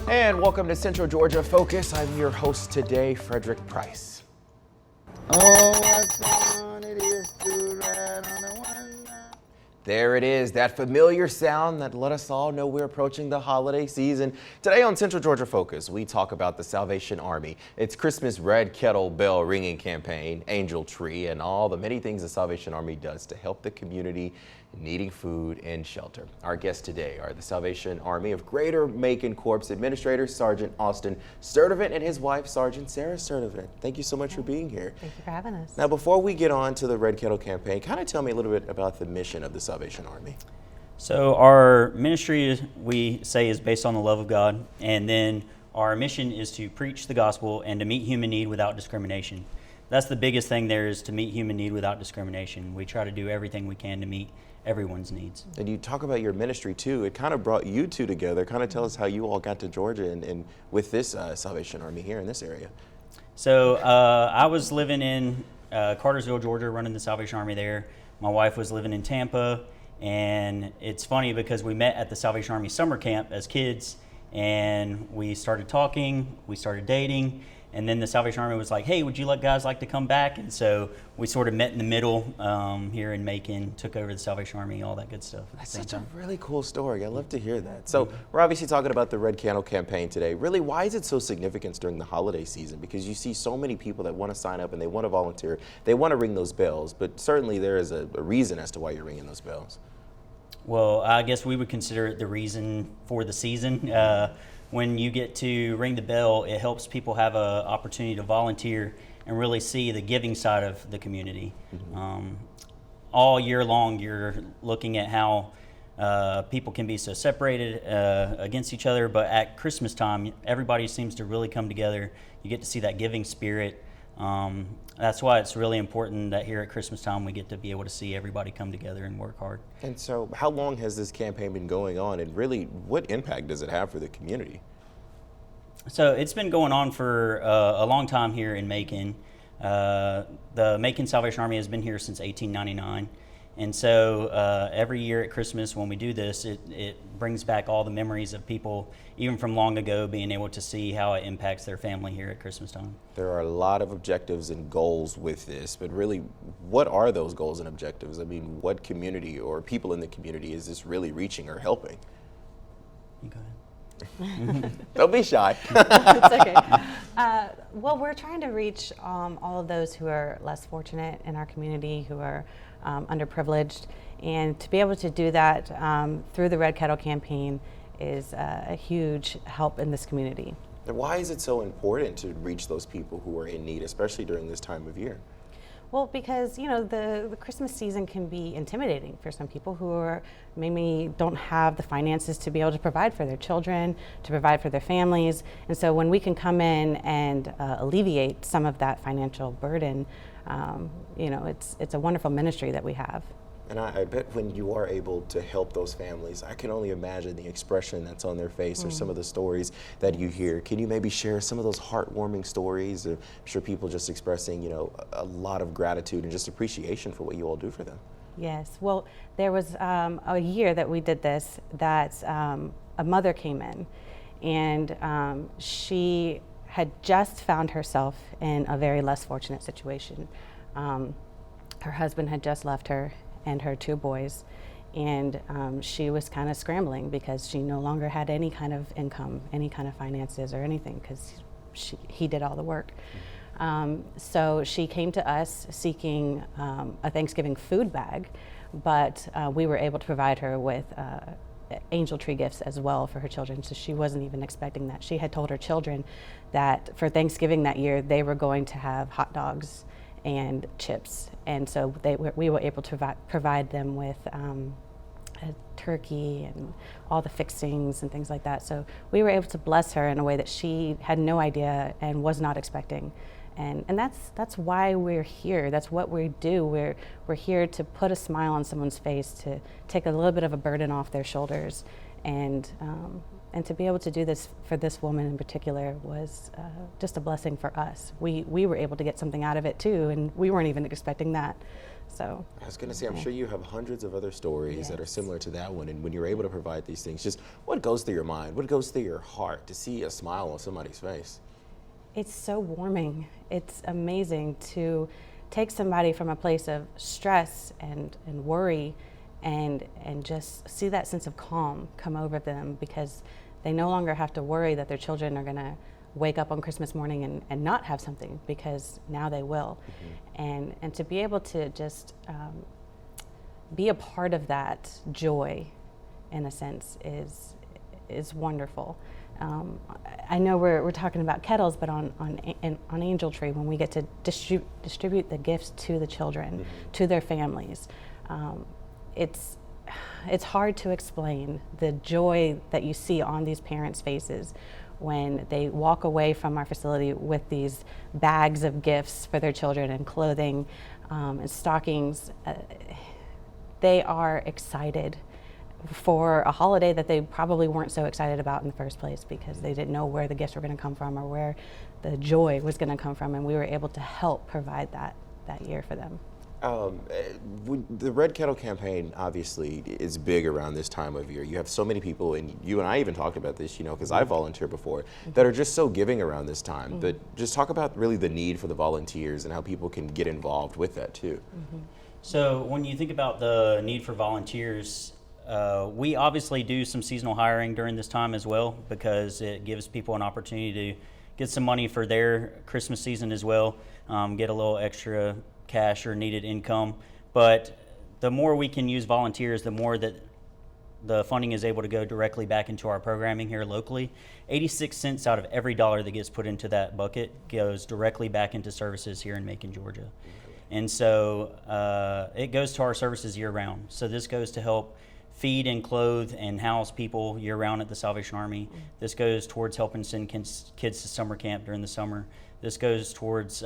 And welcome to Central Georgia Focus. I'm your host today, Fredrick Price. Oh, what fun it is to ride on the one line. There it is, that familiar sound that let us all know we're approaching the holiday season. Today on Central Georgia Focus, we talk about the Salvation Army, its Christmas Red Kettle bell ringing campaign, Angel Tree, and all the many things the Salvation Army does to help the community needing food and shelter. Our guests today are the Salvation Army of Greater Macon Corps Administrator Sergeant Austin Sturdivant and his wife, Sergeant Sarah Sturdivant. Thank you so much for being here. Thank you for having us. Now, before we get on to the Red Kettle Campaign, kind of tell me a little bit about the mission of the Salvation Army. So our ministry, we say, is based on the love of God, and then our mission is to preach the gospel and to meet human need without discrimination. That's the biggest thing there, is to meet human need without discrimination. We try to do everything we can to meet everyone's needs. And you talk about your ministry too. It kind of brought you two together. Kind of tell us how you all got to Georgia and with this Salvation Army here in this area. So I was living in Cartersville, Georgia, running the Salvation Army there. My wife was living in Tampa, and it's funny because we met at the Salvation Army summer camp as kids, and we started talking, we started dating, and then the Salvation Army was like, hey, would you guys like to come back? And so we sort of met in the middle here in Macon, took over the Salvation Army, all that good stuff. That's such a really cool story. I love to hear that. So we're obviously talking about the Red Kettle Campaign today. Really, why is it so significant during the holiday season? Because you see so many people that want to sign up and they want to volunteer. They want to ring those bells, but certainly there is a reason as to why you're ringing those bells. Well, I guess we would consider it the reason for the season. When you get to ring the bell, it helps people have an opportunity to volunteer and really see the giving side of the community. Mm-hmm. All year long, you're looking at how people can be so separated against each other, but at Christmas time, everybody seems to really come together. You get to see that giving spirit. That's why it's really important that here at Christmas time we get to be able to see everybody come together and work hard. And so how long has this campaign been going on, and really what impact does it have for the community? So it's been going on for a long time here in Macon. The Macon Salvation Army has been here since 1899. And so every year at Christmas when we do this, it brings back all the memories of people, even from long ago, being able to see how it impacts their family here at Christmas time. There are a lot of objectives and goals with this, but really, what are those goals and objectives? I mean, what community or people in the community is this really reaching or helping? You go ahead. Don't be shy. It's okay. Well, we're trying to reach all of those who are less fortunate in our community, who are underprivileged, and to be able to do that through the Red Kettle Campaign is a huge help in this community. And why is it so important to reach those people who are in need, especially during this time of year? Well, because the Christmas season can be intimidating for some people who are maybe don't have the finances to be able to provide for their children, to provide for their families, and so when we can come in and alleviate some of that financial burden, it's a wonderful ministry that we have. And I bet when you are able to help those families, I can only imagine the expression that's on their face or some of the stories that you hear. Can you maybe share some of those heartwarming stories? I'm sure people just expressing, a lot of gratitude and just appreciation for what you all do for them. Yes. Well, there was a year that we did this that a mother came in, and she had just found herself in a very less fortunate situation. Her husband had just left her and her two boys, and she was kind of scrambling because she no longer had any kind of income, any kind of finances or anything, because he did all the work. So she came to us seeking a Thanksgiving food bag, but we were able to provide her with angel tree gifts as well for her children, so she wasn't even expecting that. She had told her children that for Thanksgiving that year they were going to have hot dogs and chips, and so we were able to provide them with a turkey and all the fixings and things like that. So we were able to bless her in a way that she had no idea and was not expecting. And that's why we're here. That's what we do. We're here to put a smile on someone's face, to take a little bit of a burden off their shoulders, And to be able to do this for this woman in particular was just a blessing for us. We were able to get something out of it too, and we weren't even expecting that. So I was going to say, I'm sure you have hundreds of other stories that are similar to that one. And when you're able to provide these things, just what goes through your mind? What goes through your heart to see a smile on somebody's face? it's so warming. It's amazing to take somebody from a place of stress and worry and just see that sense of calm come over them, because they no longer have to worry that their children are going to wake up on Christmas morning and not have something, because now they will. Mm-hmm. And to be able to just be a part of that joy, in a sense, is wonderful. I know we're talking about kettles, but on Angel Tree, when we get to distribute the gifts to the children, mm-hmm. to their families, it's hard to explain the joy that you see on these parents' faces when they walk away from our facility with these bags of gifts for their children and clothing and stockings. They are excited for a holiday that they probably weren't so excited about in the first place, because they didn't know where the gifts were going to come from or where the joy was going to come from, and we were able to help provide that year for them. The Red Kettle Campaign obviously is big around this time of year. You have so many people, and you and I even talked about this, because I volunteered before, mm-hmm. that are just so giving around this time. Mm-hmm. But just talk about really the need for the volunteers and how people can get involved with that too. Mm-hmm. So when you think about the need for volunteers, we obviously do some seasonal hiring during this time as well, because it gives people an opportunity to get some money for their Christmas season as well, get a little extra cash or needed income. But the more we can use volunteers, the more that the funding is able to go directly back into our programming here locally. 86 cents out of every dollar that gets put into that bucket goes directly back into services here in Macon, Georgia. And so it goes to our services year round. So this goes to help feed and clothe and house people year round at the Salvation Army. Mm-hmm. This goes towards helping send kids to summer camp during the summer. This goes towards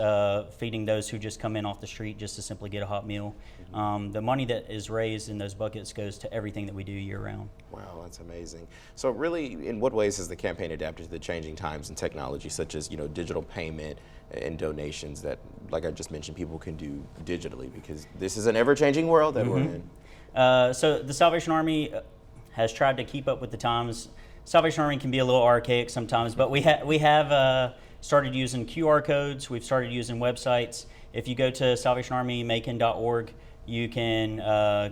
feeding those who just come in off the street just to simply get a hot meal. Mm-hmm. The money that is raised in those buckets goes to everything that we do year round. Wow, that's amazing. So really, in what ways has the campaign adapted to the changing times and technology, such as digital payment and donations that, like I just mentioned, people can do digitally, because this is an ever-changing world that mm-hmm. we're in? So the Salvation Army has tried to keep up with the times. Salvation Army can be a little archaic sometimes, but we have started using QR codes. We've started using websites. If you go to salvationarmymacon.org, you can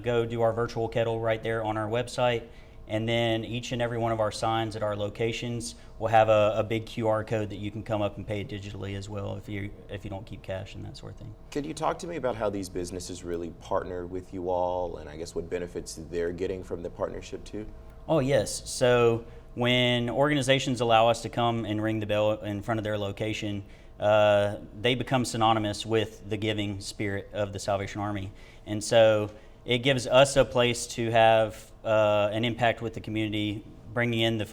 go do our virtual kettle right there on our website. And then each and every one of our signs at our locations will have a big QR code that you can come up and pay digitally as well if you don't keep cash and that sort of thing. Could you talk to me about how these businesses really partner with you all, and I guess what benefits they're getting from the partnership too? Oh yes. So when organizations allow us to come and ring the bell in front of their location, they become synonymous with the giving spirit of the Salvation Army. And so it gives us a place to have an impact with the community, bringing in the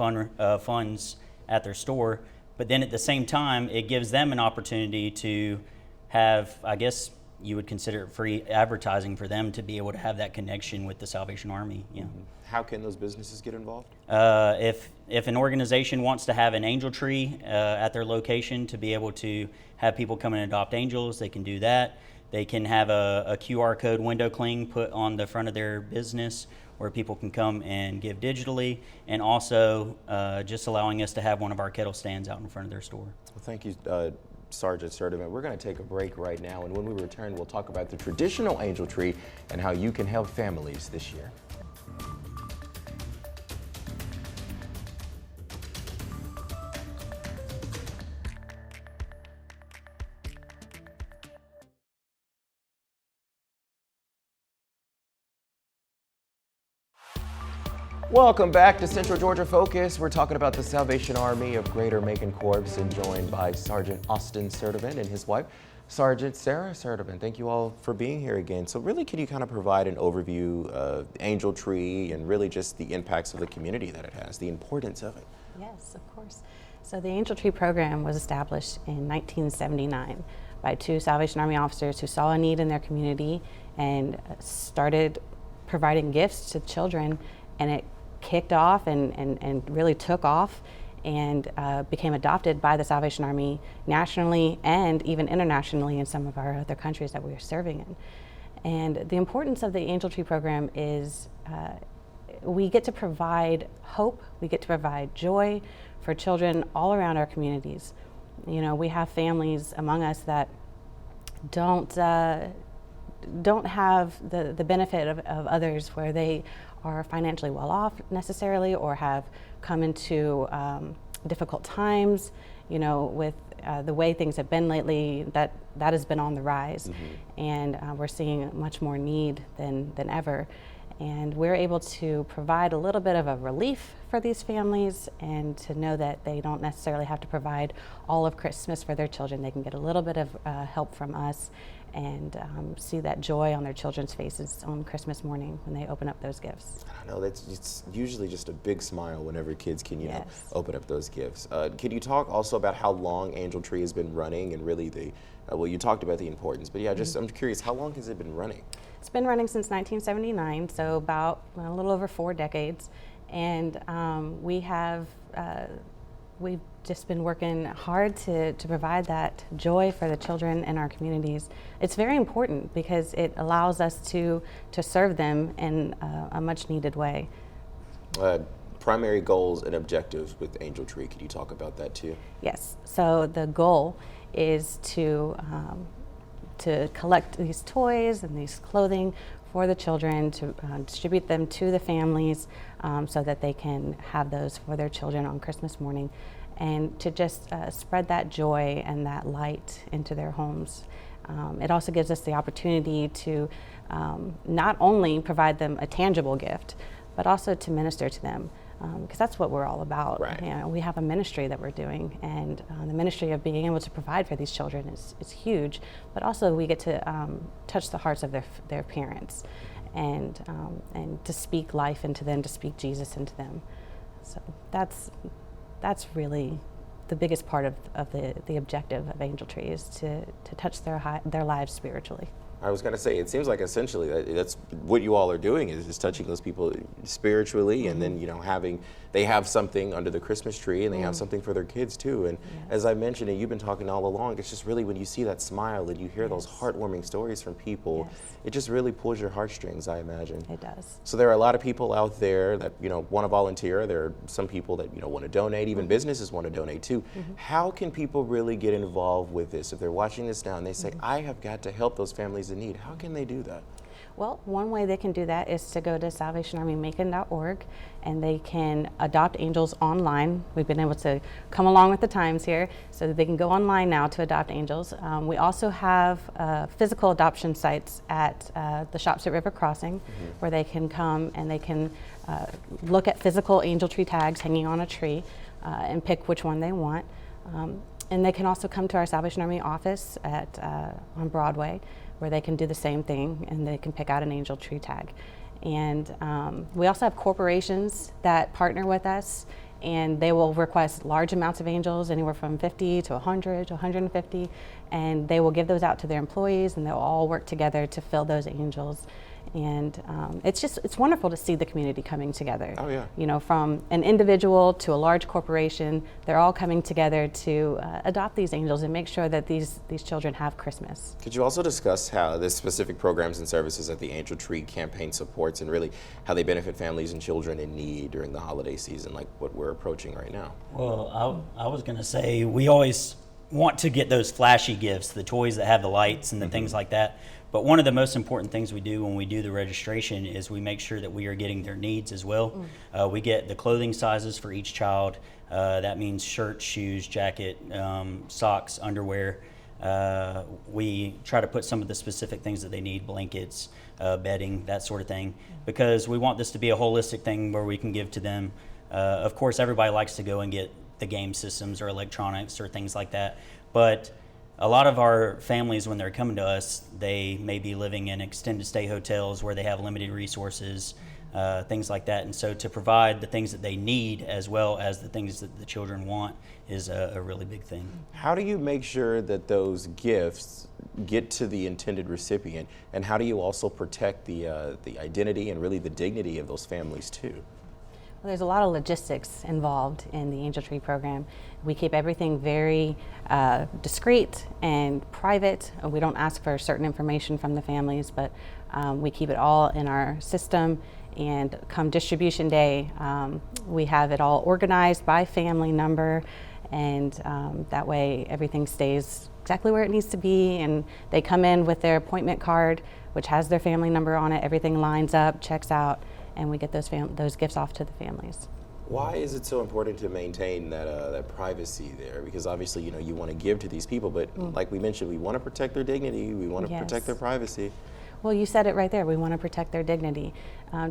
funds at their store. But then at the same time, it gives them an opportunity to have, I guess you would consider it free advertising for them to be able to have that connection with the Salvation Army. Yeah. Mm-hmm. How can those businesses get involved? If an organization wants to have an angel tree at their location to be able to have people come and adopt angels, they can do that. They can have a QR code window cling put on the front of their business where people can come and give digitally, and also just allowing us to have one of our kettle stands out in front of their store. Well, thank you, Sergeant Sertivan. We're going to take a break right now, and when we return, we'll talk about the traditional angel tree and how you can help families this year. Welcome back to Central Georgia Focus. We're talking about the Salvation Army of Greater Macon Corps, and joined by Sergeant Austin Sertivan and his wife, Sergeant Sarah Sertivan. Thank you all for being here again. So really, can you kind of provide an overview of Angel Tree and really just the impacts of the community that it has, the importance of it? Yes, of course. So the Angel Tree program was established in 1979 by two Salvation Army officers who saw a need in their community and started providing gifts to children, and it kicked off and really took off and became adopted by the Salvation Army nationally and even internationally in some of our other countries that we are serving in. And the importance of the Angel Tree program is we get to provide hope, we get to provide joy for children all around our communities. You know, we have families among us that don't have the benefit of others where they are financially well off necessarily, or have come into difficult times, you know, with the way things have been lately, that has been on the rise. And we're seeing much more need than ever. And we're able to provide a little bit of a relief for these families, and to know that they don't necessarily have to provide all of Christmas for their children. They can get a little bit of help from us, and see that joy on their children's faces on Christmas morning when they open up those gifts. I know it's usually just a big smile whenever kids can, you know, open up those gifts. Can you talk also about how long Angel Tree has been running, and really the, well, you talked about the importance, but yeah, just I'm curious, how long has it been running? It's been running since 1979, so about a little over 4 decades, and we've just been working hard to provide that joy for the children in our communities. It's very important because it allows us to serve them in a much needed way. Primary goals and objectives with Angel Tree, could you talk about that too? Yes, so the goal is to collect these toys and these clothing for the children, to distribute them to the families so that they can have those for their children on Christmas morning, and to just spread that joy and that light into their homes. It also gives us the opportunity to not only provide them a tangible gift, but also to minister to them. Because that's what we're all about. Right. You know, we have a ministry that we're doing, and the ministry of being able to provide for these children is huge. But also, we get to touch the hearts of their parents, and to speak life into them, to speak Jesus into them. So that's really the biggest part of the objective of Angel Tree, is to touch their lives spiritually. I was going to say, it seems like essentially that's what you all are doing, is touching those people spiritually, and then, you know, they have something under the Christmas tree, and they have something for their kids too. And as I mentioned, and you've been talking all along, it's just really when you see that smile and you hear those heartwarming stories from people, it just really pulls your heartstrings, I imagine. It does. So there are a lot of people out there that, you know, want to volunteer. There are some people that, you know, want to donate. Even businesses want to donate too. How can people really get involved with this? If they're watching this now and they say, I have got to help those families in need, how can they do that? Well, one way they can do that is to go to SalvationArmyMacon.org, and they can adopt angels online. We've been able to come along with the times here, so that they can go online now to adopt angels. We also have physical adoption sites at the shops at River Crossing, where they can come and they can look at physical Angel Tree tags hanging on a tree and pick which one they want. And they can also come to our Salvation Army office on Broadway, where they can do the same thing, and they can pick out an Angel Tree tag. And we also have corporations that partner with us, and they will request large amounts of angels, anywhere from 50 to 100 to 150, and they will give those out to their employees, and they'll all work together to fill those angels. And it's wonderful to see the community coming together. Oh, yeah. You know, from an individual to a large corporation, they're all coming together to adopt these angels and make sure that these children have Christmas. Could you also discuss how the specific programs and services that the Angel Tree campaign supports, and really how they benefit families and children in need during the holiday season, like what we're approaching right now? Well, I was going to say, we always want to get those flashy gifts, the toys that have the lights and the things like that. But one of the most important things we do when we do the registration is we make sure that we are getting their needs as well. We get the clothing sizes for each child. That means shirt, shoes, jacket, socks, underwear. We try to put some of the specific things that they need, blankets, bedding, that sort of thing, because we want this to be a holistic thing where we can give to them. Of course, everybody likes to go and get the game systems or electronics or things like that, but a lot of our families, when they're coming to us, they may be living in extended stay hotels where they have limited resources, things like that. And so to provide the things that they need as well as the things that the children want is a really big thing. How do you make sure that those gifts get to the intended recipient, and how do you also protect the identity and really the dignity of those families too? Well, there's a lot of logistics involved in the Angel Tree program. We keep everything very discreet and private. We don't ask for certain information from the families, but we keep it all in our system. And come distribution day, we have it all organized by family number, and that way everything stays exactly where it needs to be. And they come in with their appointment card, which has their family number on it. Everything lines up, checks out, and we get those gifts off to the families. Why is it so important to maintain that privacy there? Because obviously, you want to give to these people, but like we mentioned, we want to protect their dignity, we want to protect their privacy. Well, you said it right there. We want to protect their dignity.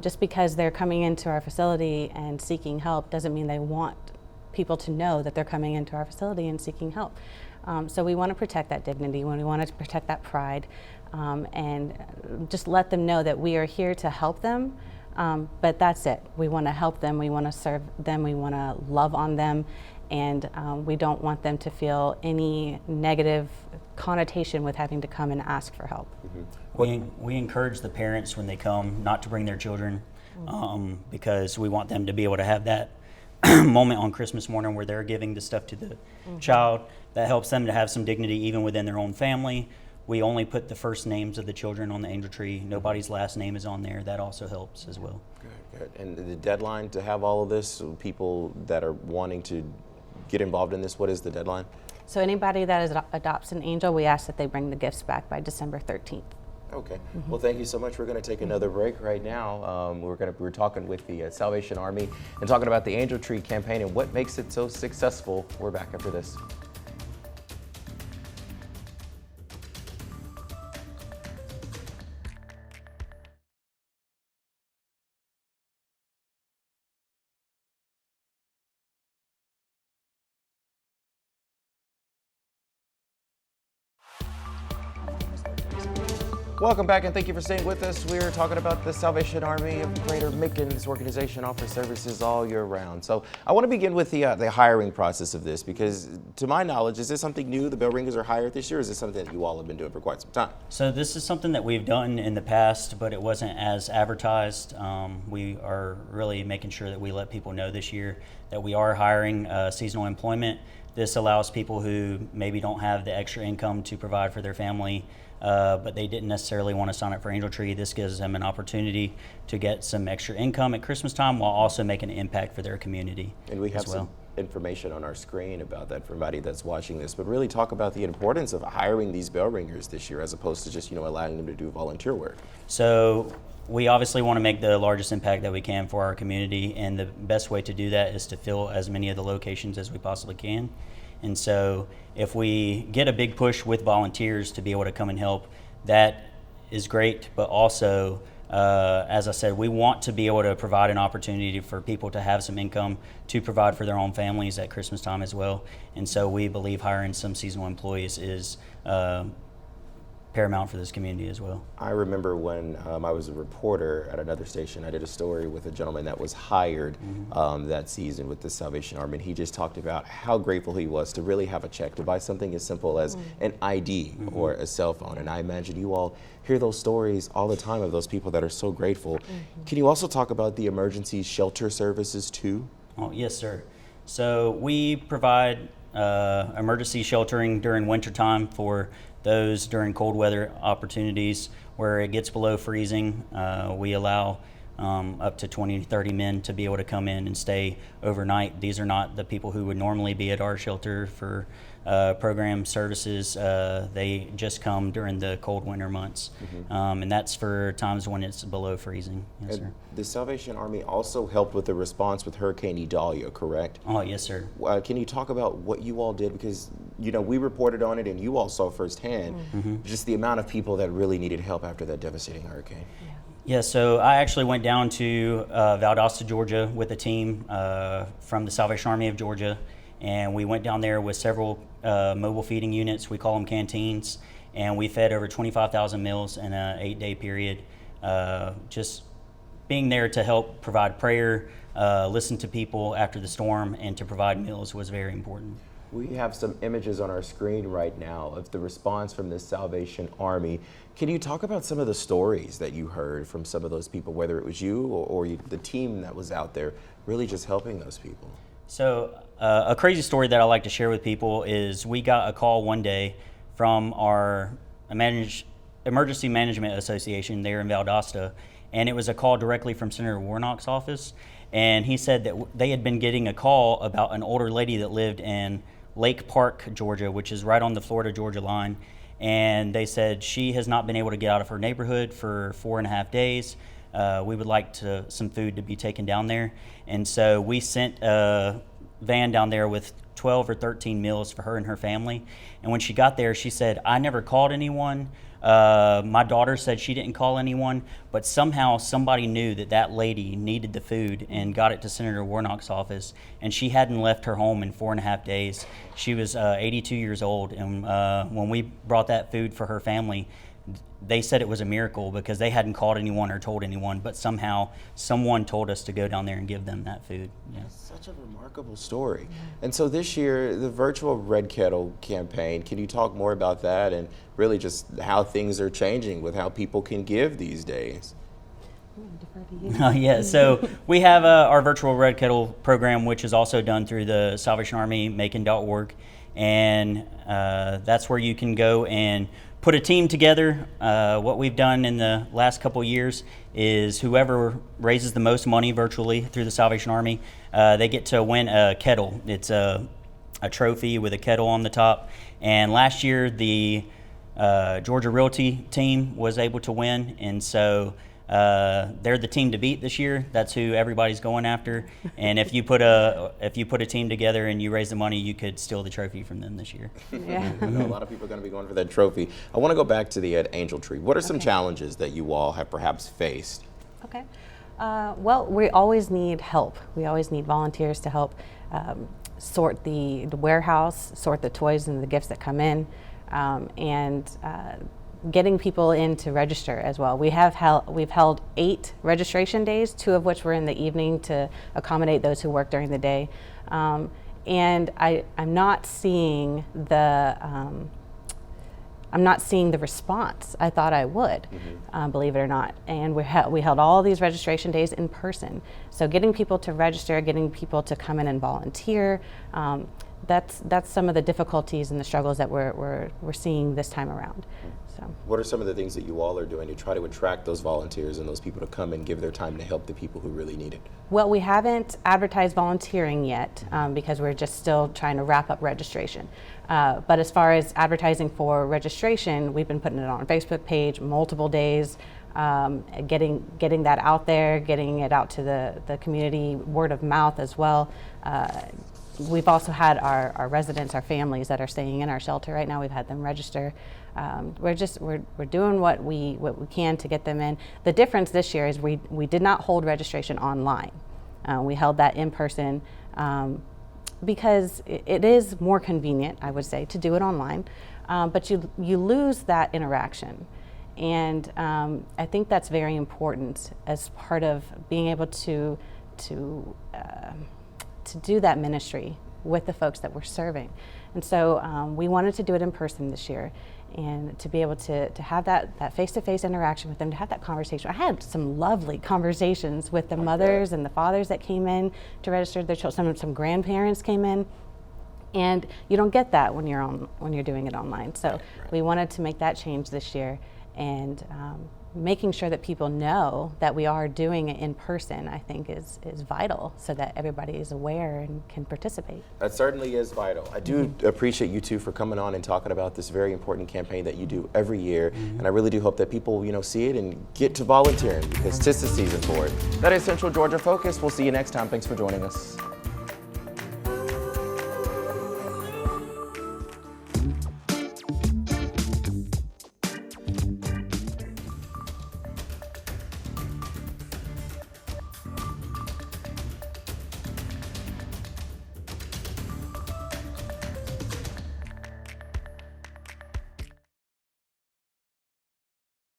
Just because they're coming into our facility and seeking help doesn't mean they want people to know that they're coming into our facility and seeking help. So we want to protect that dignity, we want to protect that pride, and just let them know that we are here to help them. But that's it. We want to help them, we want to serve them, we want to love on them, and we don't want them to feel any negative connotation with having to come and ask for help. We encourage the parents when they come not to bring their children, because we want them to be able to have that moment on Christmas morning where they're giving the stuff to the child. That helps them to have some dignity even within their own family. We only put the first names of the children on the Angel Tree. Nobody's last name is on there. That also helps as well. Good. And the deadline to have all of this, people that are wanting to get involved in this, what is the deadline? So anybody that adopts an angel, we ask that they bring the gifts back by December 13th. Okay. Well, thank you so much. We're going to take another break right now. We're talking with the Salvation Army and talking about the Angel Tree campaign and what makes it so successful. We're back after this. Welcome back and thank you for staying with us. We're talking about the Salvation Army of Greater Macon. This organization offers services all year round. So I want to begin with the hiring process of this because to my knowledge, is this something new? The bell ringers are hired this year, or is this something that you all have been doing for quite some time? So this is something that we've done in the past, but it wasn't as advertised. We are really making sure that we let people know this year that we are hiring seasonal employment. This allows people who maybe don't have the extra income to provide for their family, but they didn't necessarily want to sign up for Angel Tree. This gives them an opportunity to get some extra income at Christmas time while also making an impact for their community. And we have some information on our screen about that for anybody that's watching this, but really talk about the importance of hiring these bell ringers this year as opposed to just, allowing them to do volunteer work. So we obviously want to make the largest impact that we can for our community, and the best way to do that is to fill as many of the locations as we possibly can. And so if we get a big push with volunteers to be able to come and help, that is great, but also, as I said, we want to be able to provide an opportunity for people to have some income to provide for their own families at Christmas time as well. And so we believe hiring some seasonal employees is paramount for this community as well. I remember when I was a reporter at another station, I did a story with a gentleman that was hired that season with the Salvation Army, and he just talked about how grateful he was to really have a check to buy something as simple as an ID or a cell phone. And I imagine you all hear those stories all the time of those people that are so grateful. Can you also talk about the emergency shelter services too? Oh, yes, sir. So we provide emergency sheltering during wintertime for those during cold weather opportunities where it gets below freezing. We allow up to 20 to 30 men to be able to come in and stay overnight. These are not the people who would normally be at our shelter for program services. They just come during the cold winter months, and that's for times when it's below freezing. Yes, sir. The Salvation Army also helped with the response with Hurricane Idalia, correct? Oh, yes, sir. Can you talk about what you all did? Because, we reported on it and you all saw firsthand just the amount of people that really needed help after that devastating hurricane. Yeah, so I actually went down to Valdosta, Georgia with a team from the Salvation Army of Georgia, and we went down there with several mobile feeding units. We call them canteens, and we fed over 25,000 meals in an 8-day period. Just being there to help provide prayer, listen to people after the storm, and to provide meals was very important. We have some images on our screen right now of the response from the Salvation Army. Can you talk about some of the stories that you heard from some of those people, whether it was you or the team that was out there really just helping those people? So a crazy story that I like to share with people is we got a call one day from our Emergency Management Association there in Valdosta, and it was a call directly from Senator Warnock's office. And he said that they had been getting a call about an older lady that lived in Lake Park, Georgia, which is right on the Florida-Georgia line. And they said she has not been able to get out of her neighborhood for 4.5 days. We would like some food to be taken down there. And so we sent a van down there with 12 or 13 meals for her and her family. And when she got there, she said, "I never called anyone. My daughter said she didn't call anyone, but somehow somebody knew that lady needed the food and got it to Senator Warnock's office, and she hadn't left her home in 4.5 days. She was 82 years old, and when we brought that food for her family, they said it was a miracle because they hadn't called anyone or told anyone, but somehow someone told us to go down there and give them that food. Yeah. Such a remarkable story. And so this year, the virtual Red Kettle campaign, can you talk more about that and really just how things are changing with how people can give these days? Yeah, so we have our virtual Red Kettle program, which is also done through the Salvation Army Macon.org, and that's where you can go and put a team together. What we've done in the last couple years is whoever raises the most money virtually through the Salvation Army, they get to win a kettle. It's a trophy with a kettle on the top. And last year, the Georgia Realty team was able to win, and so they're the team to beat this year. That's who everybody's going after. And if you put a team together and you raise the money, you could steal the trophy from them this year. Yeah. I know a lot of people are going to be going for that trophy. I want to go back to the Angel Tree. What are some challenges that you all have perhaps faced? Okay. Well, we always need help. We always need volunteers to help sort the warehouse, sort the toys and the gifts that come in, and getting people in to register as well. We've held 8 registration days, 2 of which were in the evening to accommodate those who work during the day. And I'm not seeing the response I thought I would, believe it or not. And we held all these registration days in person. So getting people to register, getting people to come in and volunteer, that's some of the difficulties and the struggles that we're seeing this time around. So, what are some of the things that you all are doing to try to attract those volunteers and those people to come and give their time to help the people who really need it? Well, we haven't advertised volunteering yet because we're just still trying to wrap up registration. But as far as advertising for registration, we've been putting it on our Facebook page multiple days, getting that out there, getting it out to the community, word of mouth as well. We've also had our residents, our families that are staying in our shelter right now. We've had them register. We're doing what we can to get them in. The difference this year is we did not hold registration online. We held that in person because it is more convenient, I would say, to do it online. But you lose that interaction, and I think that's very important as part of being able to do that ministry with the folks that we're serving. And so we wanted to do it in person this year, and to be able to have that face-to-face interaction with them, to have that conversation. I had some lovely conversations with the mothers and the fathers that came in to register their children. Some grandparents came in, and you don't get that when you're doing it online. So we wanted to make that change this year, and making sure that people know that we are doing it in person, I think is vital, so that everybody is aware and can participate. That certainly is vital. I do appreciate you two for coming on and talking about this very important campaign that you do every year, and I really do hope that people see it and get to volunteering because 'tis the season for it. That is Central Georgia Focus. We'll see you next time. Thanks for joining us.